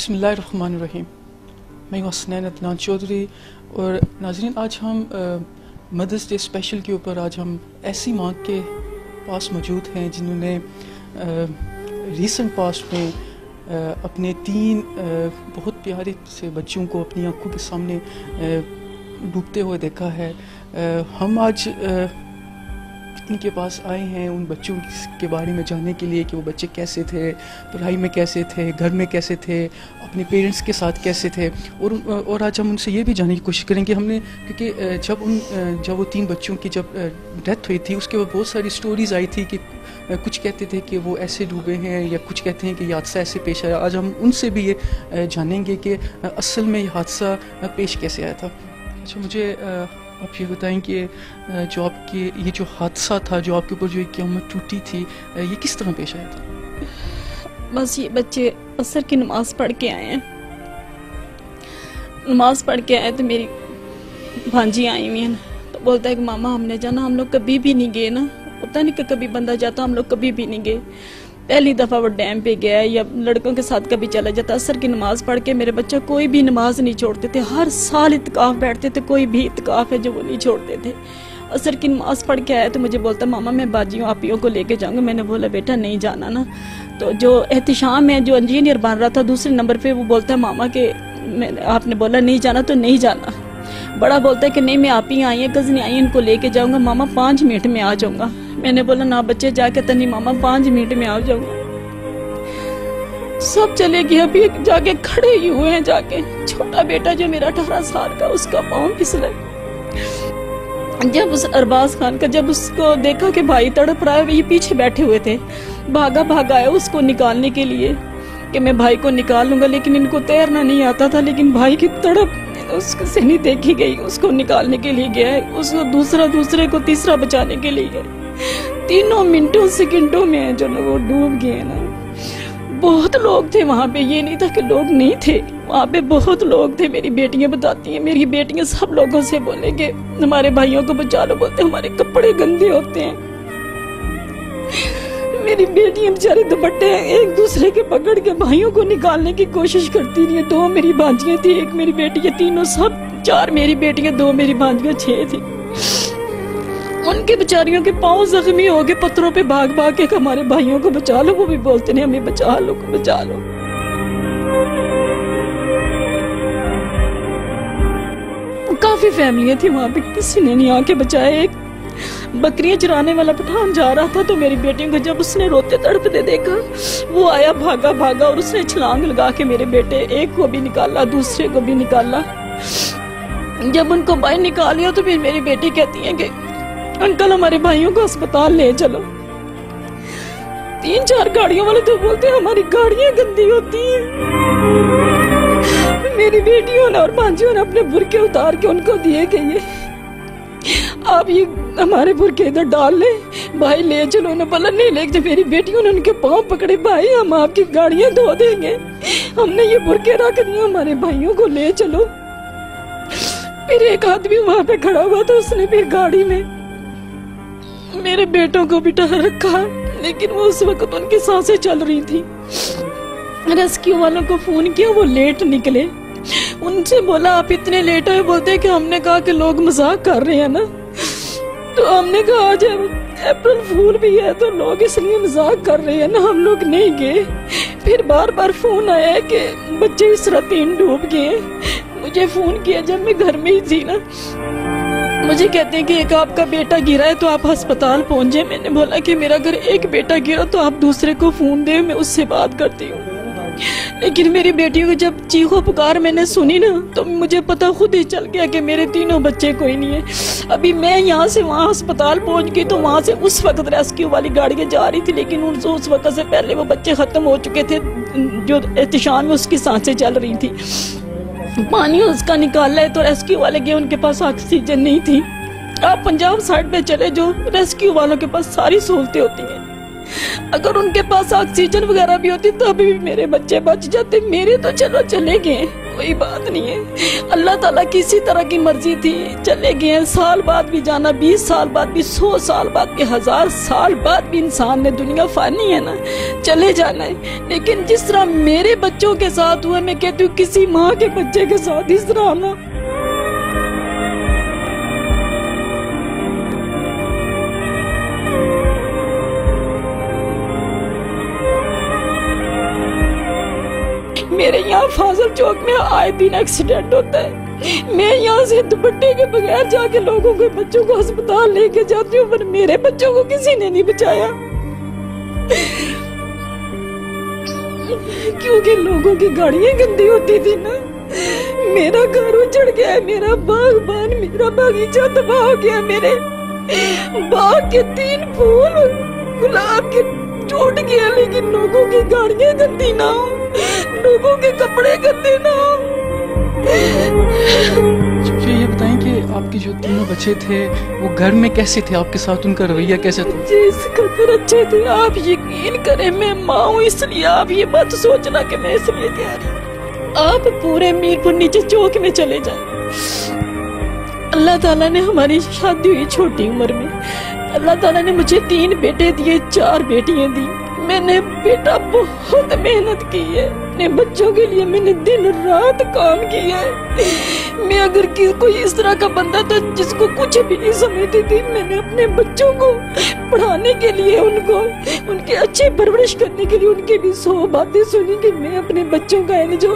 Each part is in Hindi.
बिस्मिल्लाहिर्रहमानिर्रहीम। मैं हूँ हसनैन अदनान चौधरी और नाज़रीन, आज हम मदर्स डे स्पेशल के ऊपर आज हम ऐसी माँ के पास मौजूद हैं जिन्होंने रीसेंट पास्ट में अपने 3 बहुत प्यारे से बच्चों को अपनी आंखों के सामने डूबते हुए देखा है। हम आज इनके पास आए हैं उन बच्चों के बारे में जानने के लिए कि वो बच्चे कैसे थे, पढ़ाई में कैसे थे, घर में कैसे थे, अपने पेरेंट्स के साथ कैसे थे। और आज हम उनसे ये भी जानने की कोशिश करेंगे हमने, क्योंकि जब वो 3 बच्चों की जब डेथ हुई थी उसके बाद बहुत सारी स्टोरीज़ आई थी कि कुछ कहते थे कि वो ऐसे डूबे हैं या कुछ कहते हैं कि ये हादसा ऐसे पेश आया। आज हम उनसे भी ये जानेंगे कि असल में ये हादसा पेश कैसे आया था। अच्छा, मुझे आप ये बताएं कि जो आपके ये जो हादसा था, जो आपके ऊपर जो क़यामत टूटी थी, ये किस तरह पेश आया था? बस ये बच्चे असर की नमाज़ पढ़ के आए हैं। नमाज़ पढ़ के आए तो मेरी भांजी आई हुई है, तो बोलता है कि मामा हमने जाना, हम लोग कभी भी नहीं गए ना, पता नहीं कि कभी बंदा जाता, हम लोग कभी भी नहीं गए। पहली दफ़ा वो डैम पे गया या लड़कों के साथ कभी चला जाता। असर की नमाज़ पढ़ के मेरे बच्चे कोई भी नमाज नहीं छोड़ते थे, हर साल इत्काफ बैठते थे, कोई भी इत्काफ है जो वो नहीं छोड़ते थे। असर की नमाज़ पढ़ के आया तो मुझे बोलता मामा मैं बाजियों आपियों को लेके जाऊंगा। मैंने बोला बेटा नहीं जाना ना। तो जो एहतिशाम है जो इंजीनियर बन रहा था दूसरे नंबर पे, वो बोलता है मामा के आपने बोला नहीं जाना तो नहीं जाना। बड़ा बोलता है कि नहीं मैं आप ही आई है, कज़नी आई, इनको लेके जाऊंगा मामा, 5 मिनट में आ जाऊंगा। मैंने बोला ना बच्चे जाके तो नहीं मामा, 5 मिनट में आ जाऊंगा। सब चले गए, अभी जाके खड़े ही हुए हैं। जाके छोटा बेटा जो मेरा 18 साल का, उसका पाँव फिसला। जब उस अरबाज खान का जब उसको देखा कि भाई तड़प रहा है, ये पीछे बैठे हुए थे, भागा आया उसको निकालने के लिए कि मैं भाई को निकाल लूंगा, लेकिन इनको तैरना नहीं आता था। लेकिन भाई की तड़प उससे नहीं देखी गई, उसको निकालने के लिए गया है, उसको दूसरे को तीसरा बचाने के लिए गया। 3 मिनटों सेकंडों में जो वो डूब गए ना। बहुत लोग थे वहाँ पे, ये नहीं था कि लोग नहीं थे, वहाँ पे बहुत लोग थे। मेरी बेटियां बताती हैं, मेरी बेटियां सब लोगों से बोले कि हमारे भाइयों को बचा लो, बोलते हमारे कपड़े गंदे होते हैं। मेरी बेटियां बेचारे दुपट्टे एक दूसरे के पकड़ के भाइयों को निकालने की कोशिश करती रही। 2 मेरी भांजियां थी, 1 मेरी बेटी है, तीनों सब 4 मेरी बेटियां, 2 मेरी भांजियां, 6 थी। उनके बेचारियों के पांव जख्मी हो गए, पत्थरों पे भाग के हमारे भाइयों को बचा लो। वो भी बोलते नहीं हमें बचा लो, बचा लो। काफी फैमिलियां थी वहां पे, किसी ने नहीं आके बचाया। एक बकरियां चराने वाला पठान जा रहा था, तो मेरी बेटियों को जब उसने रोते तड़पते देखा, वो आया भागा और उसने छलांग लगा के मेरे बेटे एक को भी निकाला, दूसरे को भी निकाला। जब उनको बाहर निकाल लिया तो फिर मेरी बेटी कहती है कि अंकल हमारे भाइयों को अस्पताल ले चलो। 3-4 गाड़ियों वाले तो बोलते हैं हमारी गाड़ियां गंदी होती हैं। मेरी बेटियों ने और भांजियों ने अपने बुरके उतार के उनको दिए कि ये आप ये हमारे बुरके इधर डाल ले, भाई ले चलो। उन्होंने बोला नहीं ले जाओ। मेरी बेटियों ने उनके पांव पकड़े, भाई हम आपकी गाड़ियां धो देंगे, हमने ये बुरके रख दिए, हमारे भाइयों को ले चलो। फिर एक आदमी वहां पे खड़ा हुआ था, उसने फिर गाड़ी में मेरे बेटों को बिठा रखा, लेकिन वो उस वक्त उनकी सांसें चल रही थी। रेस्क्यू वालों को फोन किया, वो लेट निकले। उनसे बोला आप इतने लेट आए, बोलते कि हमने कहा कि लोग मजाक कर रहे हैं ना, तो हमने कहा आज अप्रैल फूल भी है तो लोग इसलिए मजाक कर रहे हैं ना, हम लोग नहीं गए। फिर बार फोन आया कि बच्चे इस रात 3 डूब गए। मुझे फोन किया जब मैं घर में ही थी ना, मुझे कहते हैं कि एक आपका बेटा गिरा है तो आप अस्पताल पहुंचे। मैंने बोला कि मेरा अगर एक बेटा गिरा तो आप दूसरे को फोन दे, मैं उससे बात करती हूँ। लेकिन मेरी बेटियों को जब चीखो पुकार मैंने सुनी ना, तो मुझे पता खुद ही चल गया कि मेरे 3 बच्चे कोई नहीं है। अभी मैं यहाँ से वहाँ अस्पताल पहुँच गई, तो वहाँ से उस वक्त रेस्क्यू वाली गाड़ियाँ जा रही थी, लेकिन उस वक्त से पहले वो बच्चे खत्म हो चुके थे। जो एहतिशाम में उसकी सांसें चल रही थी, पानी उसका निकाला है तो रेस्क्यू वाले गए, उनके पास ऑक्सीजन नहीं थी। आप पंजाब साइड पे चले जो रेस्क्यू वालों के पास सारी सहूलतें होती हैं, अगर उनके पास ऑक्सीजन वगैरह भी होती तो अभी भी मेरे बच्चे बच जाते। मेरे तो चलो चले गए, कोई बात नहीं है, अल्लाह ताला की इसी तरह की मर्जी थी। चले गए हैं, साल बाद भी जाना, 20 साल बाद भी, 100 साल बाद भी, 1000 साल बाद भी इंसान ने, दुनिया फानी है ना, चले जाना है। लेकिन जिस तरह मेरे बच्चों के साथ हुआ, मैं कहती हूँ किसी माँ के बच्चे के साथ इस तरह होना। मेरे यहाँ फाजल चौक में आए दिन एक्सीडेंट होता है। मैं यहाँ से दुपट्टे के बगैर जाके लोगों के बच्चों को अस्पताल लेके जाती हूँ, पर मेरे बच्चों को किसी ने नहीं बचाया, क्योंकि लोगों की गाड़ियाँ गंदी होती थी ना। मेरा घर उजड़ गया, मेरा बागबान, मेरा बागीचा तबाह हो गया, मेरे बाग के 3 फूल गुलाब के टूट गया, लेकिन लोगों की गाड़ियाँ गंदी ना हो, लोगों के कपड़े गंदे ना हो। ये बताएं कि आपके जो 3 बच्चे थे वो घर में कैसे थे, आपके साथ उनका रवैया कैसे था? जी इस कदर अच्छे थे, आप यकीन करें, मैं माँ हूँ, इसलिए आप ये मत सोचना कि मैं इसलिए कह रही हूँ। आप पूरे मीरपुर नीचे चौक में चले जाए। अल्लाह ताला ने, हमारी शादी हुई छोटी उम्र में, अल्लाह ताला ने मुझे 3 बेटे दिए, 4 बेटियां दी। मैंने बेटा बहुत मेहनत की है, अपने बच्चों के लिए मैंने दिन रात काम किया है। मैं अगर कोई इस तरह का बंदा था जिसको कुछ भी नहीं समझती थी, मैंने अपने बच्चों को पढ़ाने के लिए, उनको उनके अच्छे परवरिश करने के लिए उनकी भी 100 बातें सुनी कि मैं अपने बच्चों का है जो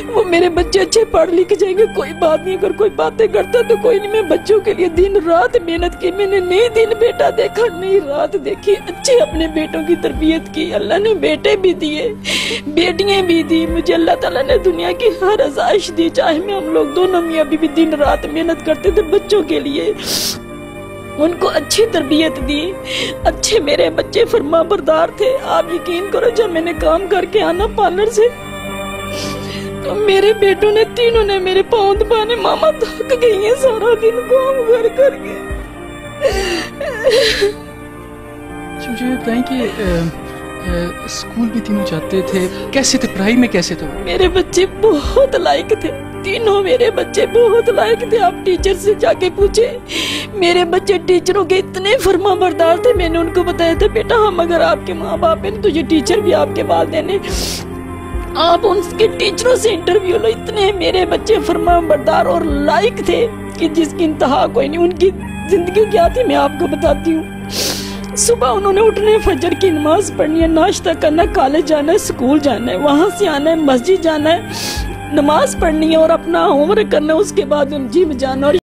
वो मेरे बच्चे अच्छे पढ़ लिख जाएंगे, कोई बात नहीं, अगर कोई बातें करता तो कोई नहीं। मैं बच्चों के लिए दिन रात मेहनत की, मैंने नई दिन बेटा देखा, नई रात देखी, अच्छे अपने बेटों की तरबियत की। अल्लाह ने बेटे भी दिए, बेटियां भी दी मुझे, अल्लाह ताला ने दुनिया की हर आज़ाइश दी। चाहे मैं, हम लोग दोनों मियां बीवी दिन रात मेहनत करते थे बच्चों के लिए, उनको अच्छी तरबियत दी, अच्छे मेरे बच्चे फरमाबरदार थे। आप यकीन करो, जब मैंने काम करके आना पार्लर से, तो मेरे बेटों ने, तीनों ने मेरे पाँव दबाने, मामा थक गई है सारा दिन काम कर करके। मुझे बताएं कि स्कूल भी तीनों जाते थे, कैसे थे पढ़ाई में, कैसे थे? मेरे बच्चे बहुत लायक थे, तीनों मेरे बच्चे बहुत लायक थे। आप टीचर से जाके पूछे, मेरे बच्चे टीचरों के इतने फरमाबरदार थे। मैंने उनको बताया था, बेटा हम अगर आपके माँ बाप हैं तो ये टीचर भी आपके वालिदैन हैं, आप उनके टीचरों से इंटरव्यू लो। इतने मेरे बच्चे फरमाबरदार और लायक थे कि जिसकी इंतहा कोई नहीं। उनकी जिंदगी क्या थी मैं आपको बताती हूँ। सुबह उन्होंने उठने, फजर की नमाज पढ़नी है, नाश्ता करना, कॉलेज जाना है, स्कूल जाना है, वहां से आना है, मस्जिद जाना है, नमाज पढ़नी है और अपना होमवर्क करना है, उसके बाद जिम जाना। और